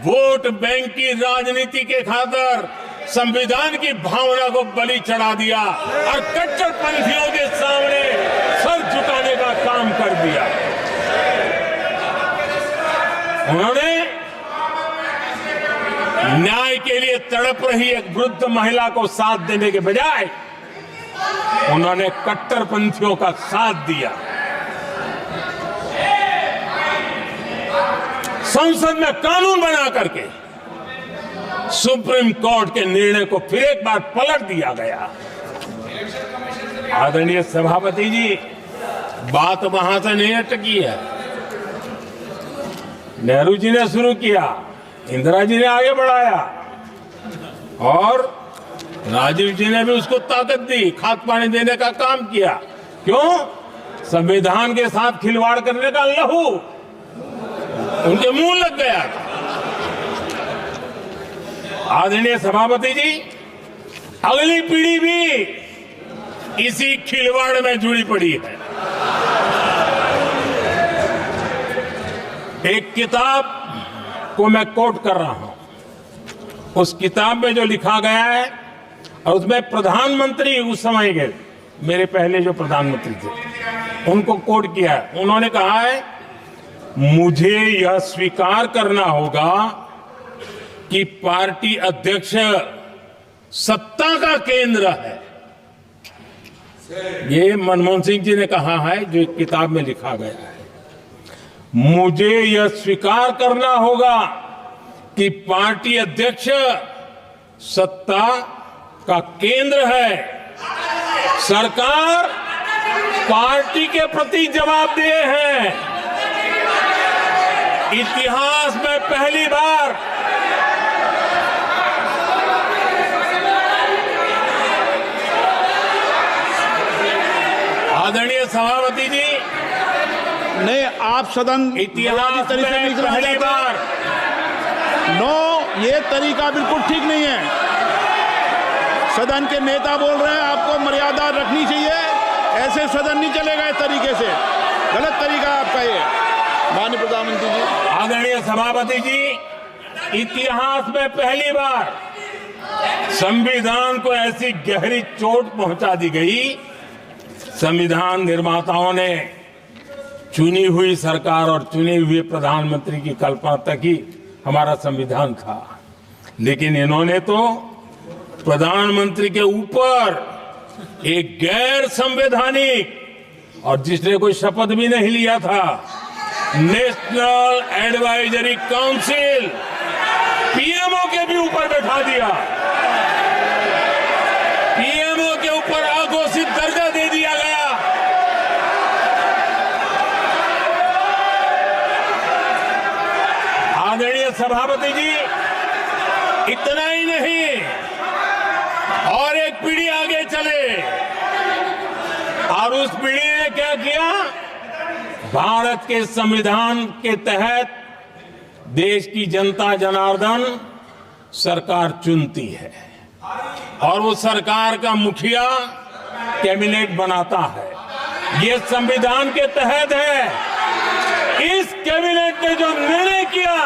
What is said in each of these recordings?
Vote bank की राजनीति के खातिर संविधान की भावना को बलि चढ़ा दिया और कट्टरपंथियों के सामने सर झुकाने का काम कर दिया। उन्होंने न्याय के लिए तड़प रही एक वृद्ध महिला को साथ देने के बजाय उन्होंने कट्टरपंथियों का साथ दिया। संसद में कानून बना करके सुप्रीम कोर्ट के निर्णय को फिर एक बार पलट दिया गया। आदरणीय सभापति जी, बात वहां से नहीं अटकी है। नेहरू जी ने शुरू किया, इंदिरा जी ने आगे बढ़ाया और राजीव जी ने भी उसको ताकत दी, खाद पानी देने का काम किया। क्यों? संविधान के साथ खिलवाड़ करने का लहू उनके मुंह लग गया था। आदरणीय सभापति जी, अगली पीढ़ी भी इसी खिलवाड़ में जुड़ी पड़ी है। एक किताब को मैं कोट कर रहा हूं। उस किताब में जो लिखा गया है और उसमें प्रधानमंत्री उस समय के मेरे पहले जो प्रधानमंत्री थे उनको कोट किया है। उन्होंने कहा है, मुझे यह स्वीकार करना होगा कि पार्टी अध्यक्ष सत्ता का केंद्र है। ये मनमोहन सिंह जी ने कहा है, जो किताब में लिखा गया है। मुझे यह स्वीकार करना होगा कि पार्टी अध्यक्ष सत्ता का केंद्र है। सरकार पार्टी के प्रति जवाबदेह है। इतिहास में पहली बार आदरणीय सभापति जी, नहीं, आप सदन इतिहास में पहली बार नो, ये तरीका बिल्कुल ठीक नहीं है। सदन के नेता बोल रहे हैं, आपको मर्यादा रखनी चाहिए। ऐसे सदन नहीं चलेगा इस तरीके से, गलत तरीका आपका ये। माननीय प्रधानमंत्री जी, आदरणीय सभापति जी, इतिहास में पहली बार संविधान को ऐसी गहरी चोट पहुंचा दी गई। संविधान निर्माताओं ने चुनी हुई सरकार और चुने हुए प्रधानमंत्री की कल्पना तक ही हमारा संविधान था, लेकिन इन्होंने तो प्रधानमंत्री के ऊपर एक गैर संवैधानिक और जिसने कोई शपथ भी नहीं लिया था, नेशनल एडवाइजरी काउंसिल पीएमओ के भी ऊपर बैठा दिया। पीएमओ के ऊपर अघोषित दर्जा दे दिया गया। आदरणीय सभापति जी, इतना ही नहीं, और एक पीढ़ी आगे चले और उस पीढ़ी ने क्या किया? भारत के संविधान के तहत देश की जनता जनार्दन सरकार चुनती है और वो सरकार का मुखिया कैबिनेट बनाता है। ये संविधान के तहत है। इस कैबिनेट ने जो निर्णय किया,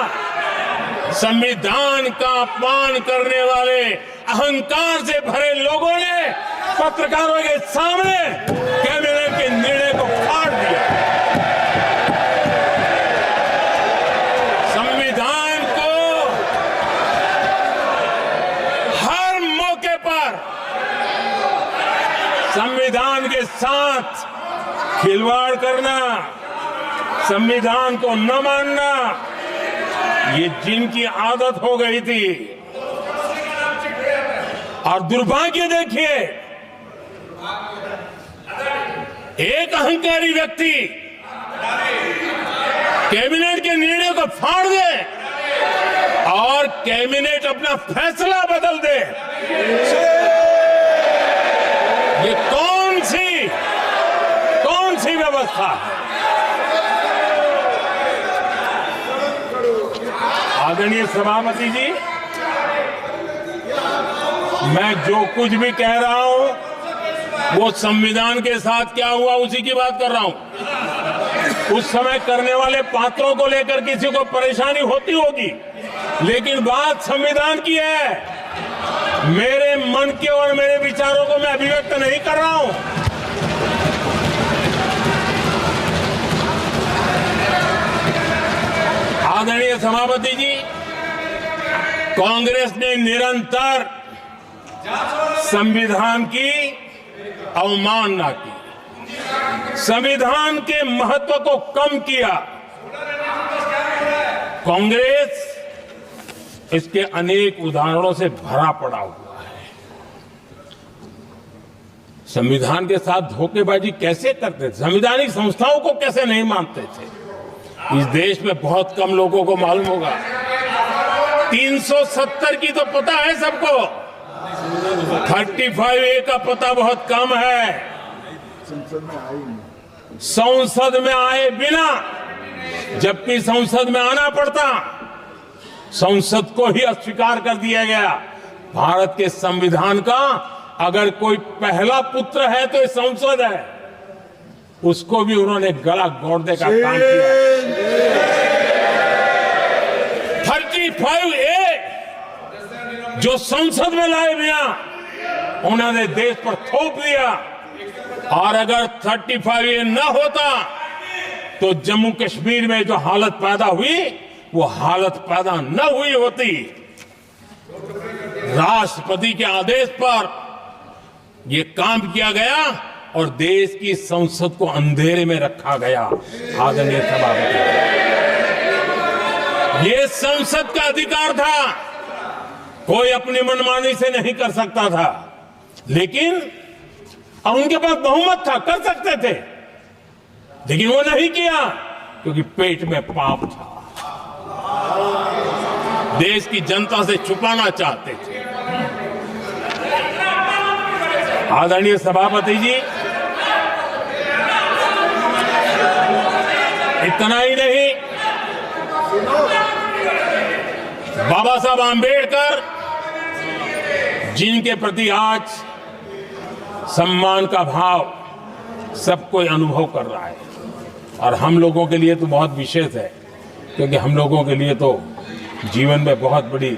संविधान का अपमान करने वाले अहंकार से भरे लोगों ने पत्रकारों के सामने कैबिनेट के निर्णय को फाड़ दिया। संविधान को हर मौके पर संविधान के साथ खिलवाड़ करना, संविधान को न मानना, ये जिनकी आदत हो गई थी। और दुर्भाग्य देखिए, एक अहंकारी व्यक्ति कैबिनेट के निर्णय को फाड़ दे और कैबिनेट अपना फैसला बदल दे। ये कौन सी व्यवस्था है? आदरणीय सभापति जी, मैं जो कुछ भी कह रहा हूं वो संविधान के साथ क्या हुआ उसी की बात कर रहा हूं। उस समय करने वाले पात्रों को लेकर किसी को परेशानी होती होगी, लेकिन बात संविधान की है। मेरे मन के और मेरे विचारों को मैं अभिव्यक्त नहीं कर रहा हूं। आदरणीय सभापति जी, कांग्रेस ने निरंतर संविधान की अवमानना की, संविधान के महत्व को कम किया। कांग्रेस इसके अनेक उदाहरणों से भरा पड़ा हुआ है। संविधान के साथ धोखेबाजी कैसे करते थे, संवैधानिक संस्थाओं को कैसे नहीं मानते थे, इस देश में बहुत कम लोगों को मालूम होगा। 370 की तो पता है सबको, 35A का पता बहुत कम है। संसद में आए बिना, जबकि संसद में आना पड़ता, संसद को ही अस्वीकार कर दिया गया। भारत के संविधान का अगर कोई पहला पुत्र है तो ये संसद है, उसको भी उन्होंने गला घोटने का काम किया। 35A जो संसद में लाए बिना उन्होंने देश पर थोप दिया, और अगर 35A न होता तो जम्मू कश्मीर में जो हालत पैदा हुई वो हालत पैदा न हुई होती। राष्ट्रपति के आदेश पर यह काम किया गया और देश की संसद को अंधेरे में रखा गया। आदरणीय सभापति, ये संसद का अधिकार था, कोई अपनी मनमानी से नहीं कर सकता था, लेकिन और उनके पास बहुमत था, कर सकते थे, लेकिन वो नहीं किया क्योंकि पेट में पाप था, देश की जनता से छुपाना चाहते थे। आदरणीय सभापति जी, इतना ही नहीं, बाबा साहब आंबेडकर जिनके प्रति आज सम्मान का भाव सब कोई अनुभव कर रहा है, और हम लोगों के लिए तो बहुत विशेष है, क्योंकि हम लोगों के लिए तो जीवन में बहुत बड़ी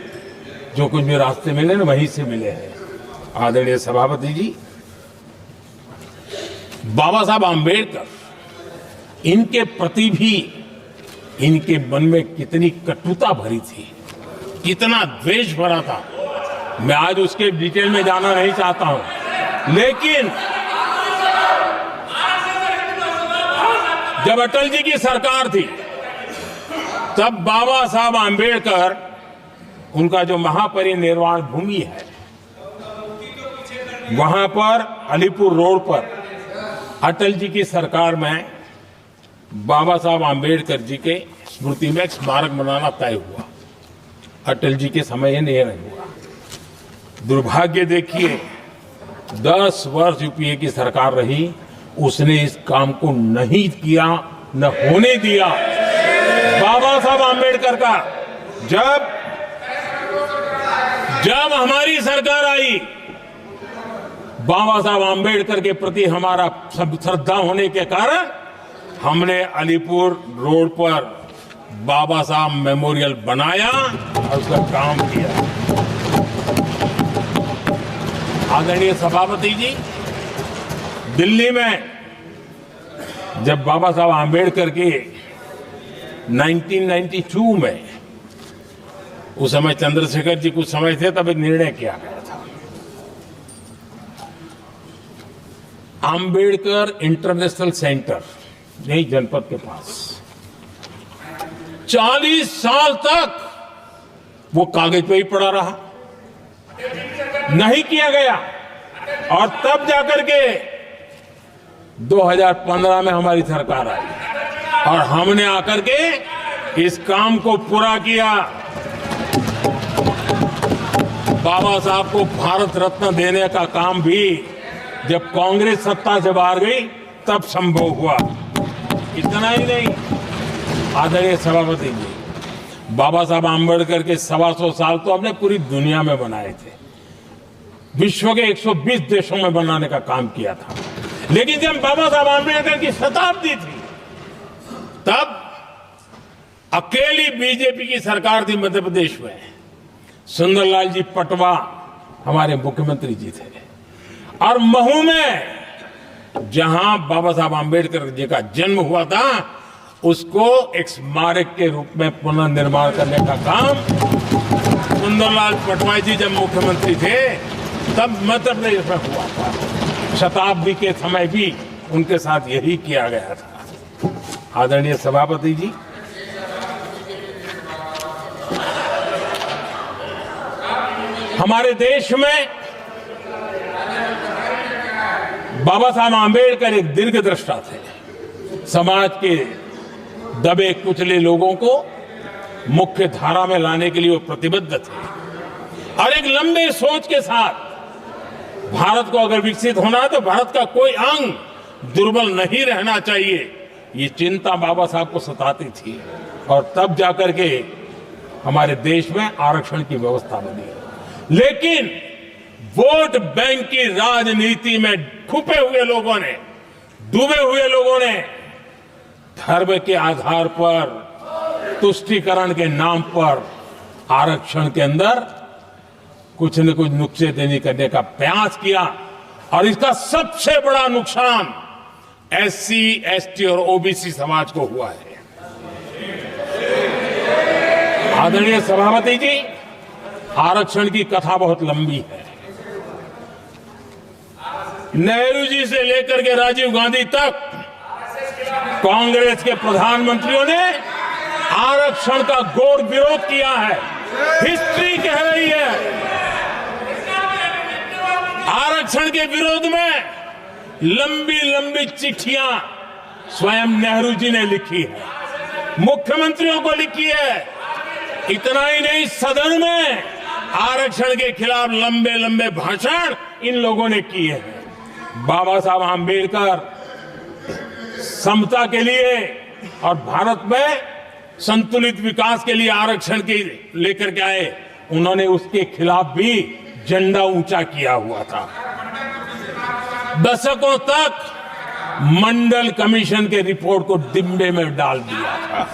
जो कुछ भी रास्ते मिले ना वहीं से मिले हैं। आदरणीय सभापति जी, बाबा साहब आंबेडकर, इनके प्रति भी इनके मन में कितनी कटुता भरी थी, कितना द्वेष भरा था, मैं आज उसके डिटेल में जाना नहीं चाहता हूं। लेकिन जब अटल जी की सरकार थी तब बाबा साहब आंबेडकर, उनका जो महापरिनिर्वाण भूमि है, वहां पर अलीपुर रोड पर अटल जी की सरकार में बाबा साहब आंबेडकर जी के स्मृति में एक स्मारक बनाना तय हुआ। अटल जी के समय ये नहीं हुआ। दुर्भाग्य देखिए, 10 वर्ष यूपीए की सरकार रही, उसने इस काम को नहीं किया, न होने दिया। बाबा साहब आंबेडकर का जब हमारी सरकार आई, बाबा साहब आंबेडकर के प्रति हमारा श्रद्धा होने के कारण हमने अलीपुर रोड पर बाबा साहब मेमोरियल बनाया और उसका काम किया। आदरणीय सभापति जी, दिल्ली में जब बाबा साहब आंबेडकर के 1992 में, उस समय चंद्रशेखर जी कुछ समय थे, तब एक निर्णय किया गया था, आंबेडकर इंटरनेशनल सेंटर यही जनपद के पास 40 साल तक वो कागज पे ही पड़ा रहा, नहीं किया गया। और तब जाकर के 2015 में हमारी सरकार आई और हमने आकर के इस काम को पूरा किया। बाबा साहब को भारत रत्न देने का काम भी जब कांग्रेस सत्ता से बाहर गई तब संभव हुआ। इतना ही नहीं, आदरणीय सभापति जी, बाबा साहब आंबेडकर के 125 साल तो हमने पूरी दुनिया में बनाए थे, विश्व के 120 देशों में बनाने का काम किया था। लेकिन जब बाबा साहब आंबेडकर की शताब्दी थी, तब अकेली बीजेपी की सरकार थी मध्य प्रदेश में, सुंदरलाल जी पटवा हमारे मुख्यमंत्री जी थे। और महू में जहां बाबा साहब आम्बेडकर जी का जन्म हुआ था, उसको एक स्मारक के रूप में पुनर्निर्माण करने का काम सुंदरलाल पटवा जी जब मुख्यमंत्री थे तब मध्य प्रदेश में हुआ था। शताब्दी के समय भी उनके साथ यही किया गया था। आदरणीय सभापति जी, हमारे देश में बाबा साहब आम्बेडकर एक दीर्घदृष्टा थे। समाज के दबे कुचले लोगों को मुख्य धारा में लाने के लिए वो प्रतिबद्ध थे और एक लंबे सोच के साथ भारत को अगर विकसित होना है तो भारत का कोई अंग दुर्बल नहीं रहना चाहिए, ये चिंता बाबा साहब को सताती थी। और तब जाकर के हमारे देश में आरक्षण की व्यवस्था बनी। लेकिन वोट बैंक की राजनीति में छुपे हुए लोगों ने, डूबे हुए लोगों ने धर्म के आधार पर, तुष्टीकरण के नाम पर आरक्षण के अंदर कुछ न कुछ नुक्सेदनी करने का प्रयास किया। और इसका सबसे बड़ा नुकसान एससी, एसटी और ओबीसी समाज को हुआ है। आदरणीय सभापति जी, आरक्षण की कथा बहुत लंबी है। नेहरू जी से लेकर के राजीव गांधी तक कांग्रेस के प्रधानमंत्रियों ने आरक्षण का घोर विरोध किया है। हिस्ट्री कह रही है आरक्षण के विरोध में लंबी लंबी चिट्ठियां स्वयं नेहरू जी ने लिखी है, मुख्यमंत्रियों को लिखी है। इतना ही नहीं, सदन में आरक्षण के खिलाफ लंबे लंबे भाषण इन लोगों ने किए हैं। बाबा साहब आम्बेडकर समता के लिए और भारत में संतुलित विकास के लिए आरक्षण के लेकर के आए। उन्होंने उसके खिलाफ भी झंडा ऊंचा किया हुआ था। दशकों तक मंडल कमीशन के रिपोर्ट को डिब्बे में डाल दिया था।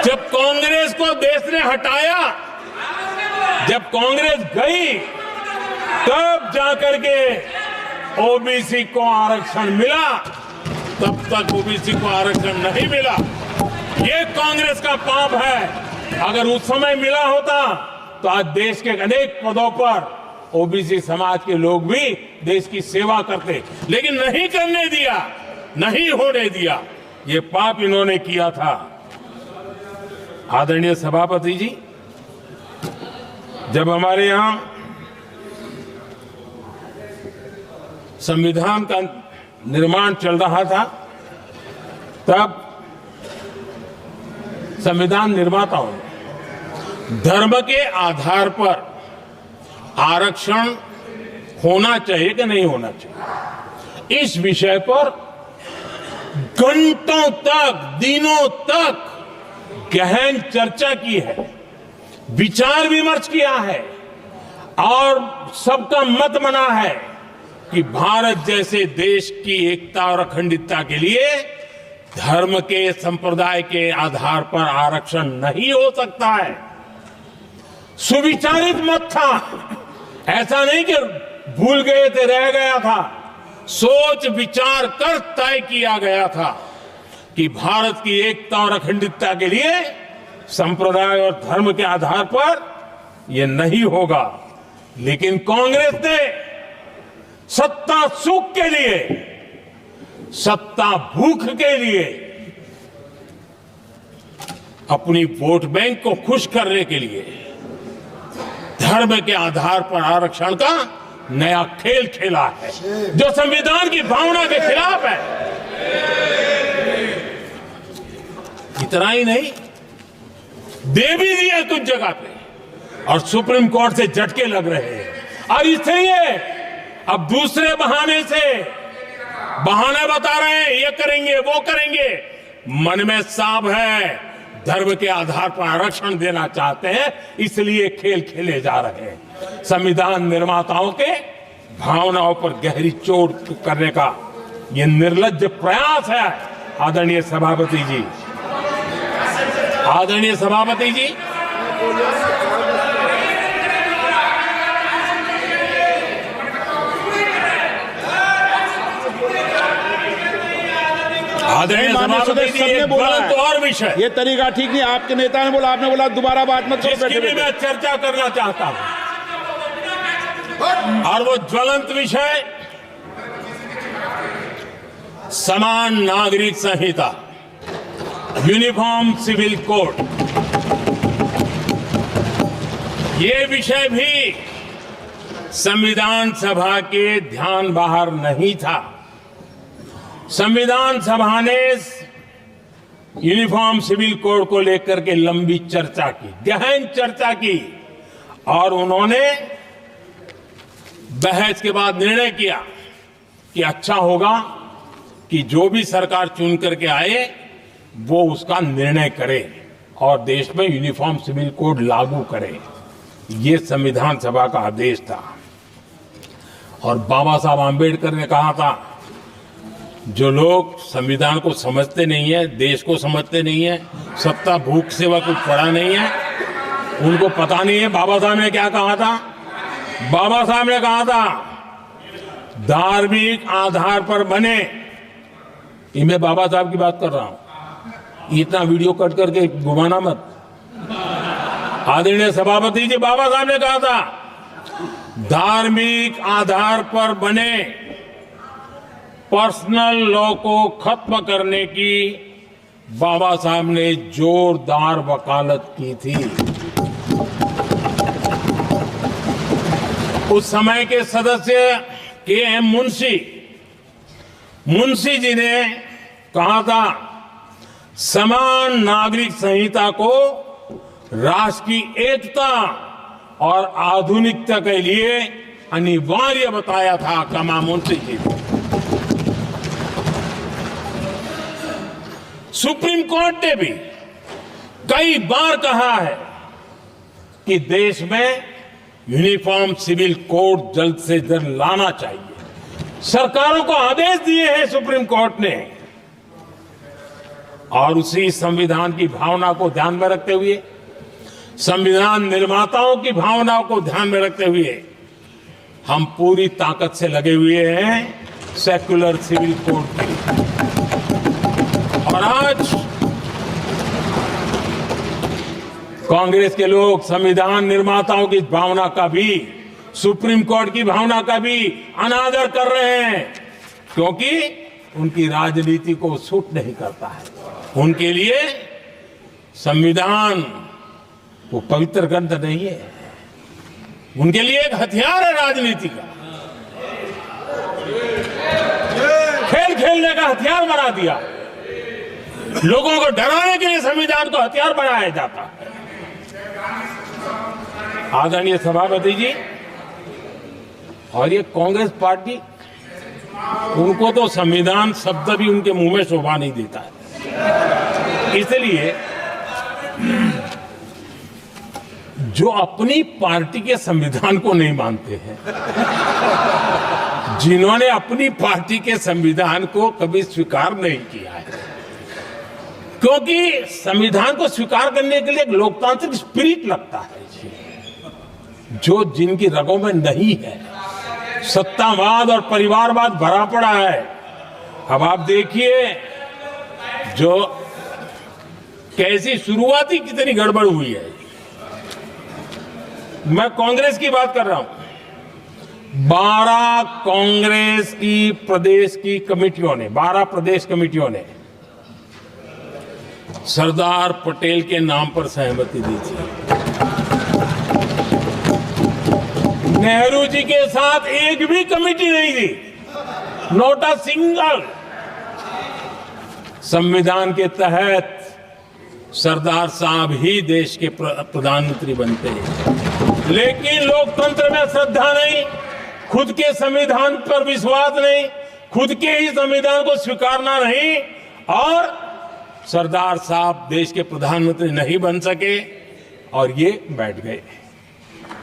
जब कांग्रेस को देश ने हटाया, जब कांग्रेस गई, तब जाकर के ओबीसी को आरक्षण मिला। तब तक ओबीसी को आरक्षण नहीं मिला। ये कांग्रेस का पाप है। अगर उस समय मिला होता तो आज देश के अनेक पदों पर ओबीसी समाज के लोग भी देश की सेवा करते, लेकिन नहीं करने दिया, नहीं होने दिया। ये पाप इन्होंने किया था। आदरणीय सभापति जी, जब हमारे यहां संविधान का निर्माण चल रहा था, तब संविधान निर्माताओं ने धर्म के आधार पर आरक्षण होना चाहिए कि नहीं होना चाहिए, इस विषय पर घंटों तक, दिनों तक गहन चर्चा की है, विचार विमर्श किया है और सबका मत बना है कि भारत जैसे देश की एकता और अखंडता के लिए धर्म के, संप्रदाय के आधार पर आरक्षण नहीं हो सकता है। सुविचारित मत था, ऐसा नहीं कि भूल गए थे, रह गया था। सोच विचार कर तय किया गया था कि भारत की एकता और अखंडता के लिए संप्रदाय और धर्म के आधार पर यह नहीं होगा। लेकिन कांग्रेस ने सत्ता सुख के लिए, सत्ता भूख के लिए, अपनी वोट बैंक को खुश करने के लिए धर्म के आधार पर आरक्षण का नया खेल खेला है, जो संविधान की भावना के खिलाफ है। इतना ही नहीं, दे भी दिया कुछ जगह पे और सुप्रीम कोर्ट से झटके लग रहे हैं। और इसलिए अब दूसरे बहाने से बहाने बता रहे हैं, ये करेंगे, वो करेंगे। मन में साफ है, धर्म के आधार पर आरक्षण देना चाहते हैं, इसलिए खेल खेले जा रहे हैं। संविधान निर्माताओं के भावनाओं पर गहरी चोट करने का यह निर्लज्ज प्रयास है। आदरणीय सभापति जी, आदरणीय सभापति जी, आदरणीय सभापति जी, एक गलत और विषय, ये तरीका ठीक नहीं। आपके नेता ने बोला, आपने बोला दोबारा बात मत करो। जिसकी भी मैं चर्चा करना चाहता हूं, और वो ज्वलंत विषय समान नागरिक संहिता, यूनिफॉर्म सिविल कोड। ये विषय भी संविधान सभा के ध्यान बाहर नहीं था। संविधान सभा ने यूनिफॉर्म सिविल कोड को लेकर के लंबी चर्चा की, गहन चर्चा की, और उन्होंने बहस के बाद निर्णय किया कि अच्छा होगा कि जो भी सरकार चुन करके आए वो उसका निर्णय करे और देश में यूनिफॉर्म सिविल कोड लागू करे। ये संविधान सभा का आदेश था। और बाबा साहब आंबेडकर ने कहा था, जो लोग संविधान को समझते नहीं है, देश को समझते नहीं है, सत्ता भूख सेवा कुछ पढ़ा नहीं है, उनको पता नहीं है बाबा साहब ने क्या कहा था। बाबा साहब ने कहा था, धार्मिक आधार पर बने। ये मैं बाबा साहब की बात कर रहा हूं, इतना वीडियो कट करके घुमाना मत। आदरणीय सभापति जी, बाबा साहब ने कहा था, धार्मिक आधार पर बने पर्सनल लॉ को खत्म करने की बाबा साहब ने जोरदार वकालत की थी। उस समय के सदस्य के.एम. मुंशी जी ने कहा था, समान नागरिक संहिता को राष्ट्र की एकता और आधुनिकता के लिए अनिवार्य बताया था। कमा मुंशी जी ने। सुप्रीम कोर्ट ने भी कई बार कहा है कि देश में यूनिफॉर्म सिविल कोड जल्द से जल्द लाना चाहिए। सरकारों को आदेश दिए हैं सुप्रीम कोर्ट ने, और उसी संविधान की भावना को ध्यान में रखते हुए, संविधान निर्माताओं की भावनाओं को ध्यान में रखते हुए हम पूरी ताकत से लगे हुए हैं सेक्युलर सिविल कोड के। और आज कांग्रेस के लोग संविधान निर्माताओं की भावना का भी, सुप्रीम कोर्ट की भावना का भी अनादर कर रहे हैं, क्योंकि उनकी राजनीति को सूट नहीं करता है। उनके लिए संविधान वो पवित्र ग्रंथ नहीं है, उनके लिए एक हथियार है राजनीति का। खेल खेलने का हथियार बना दिया। लोगों को डराने के लिए संविधान को हथियार बनाया जाता है। आदरणीय सभापति जी, और ये कांग्रेस पार्टी, उनको तो संविधान शब्द भी उनके मुंह में शोभा नहीं देता है। इसलिए जो अपनी पार्टी के संविधान को नहीं मानते हैं, जिन्होंने अपनी पार्टी के संविधान को कभी स्वीकार नहीं किया है, क्योंकि संविधान को स्वीकार करने के लिए एक लोकतांत्रिक स्पिरिट लगता है जो जिनकी रगों में नहीं है। सत्तावाद और परिवारवाद भरा पड़ा है। अब आप देखिए जो कैसी शुरुआती कितनी गड़बड़ हुई है। मैं कांग्रेस की बात कर रहा हूं। 12 कांग्रेस की प्रदेश की कमेटियों ने, 12 प्रदेश कमेटियों ने सरदार पटेल के नाम पर सहमति दी थी। नेहरू जी के साथ एक भी कमेटी नहीं थी, नॉट अ सिंगल। संविधान के तहत सरदार साहब ही देश के प्रधानमंत्री बनते हैं, लेकिन लोकतंत्र में श्रद्धा नहीं, खुद के संविधान पर विश्वास नहीं, खुद के ही संविधान को स्वीकारना नहीं, और सरदार साहब देश के प्रधानमंत्री नहीं बन सके और ये बैठ गए।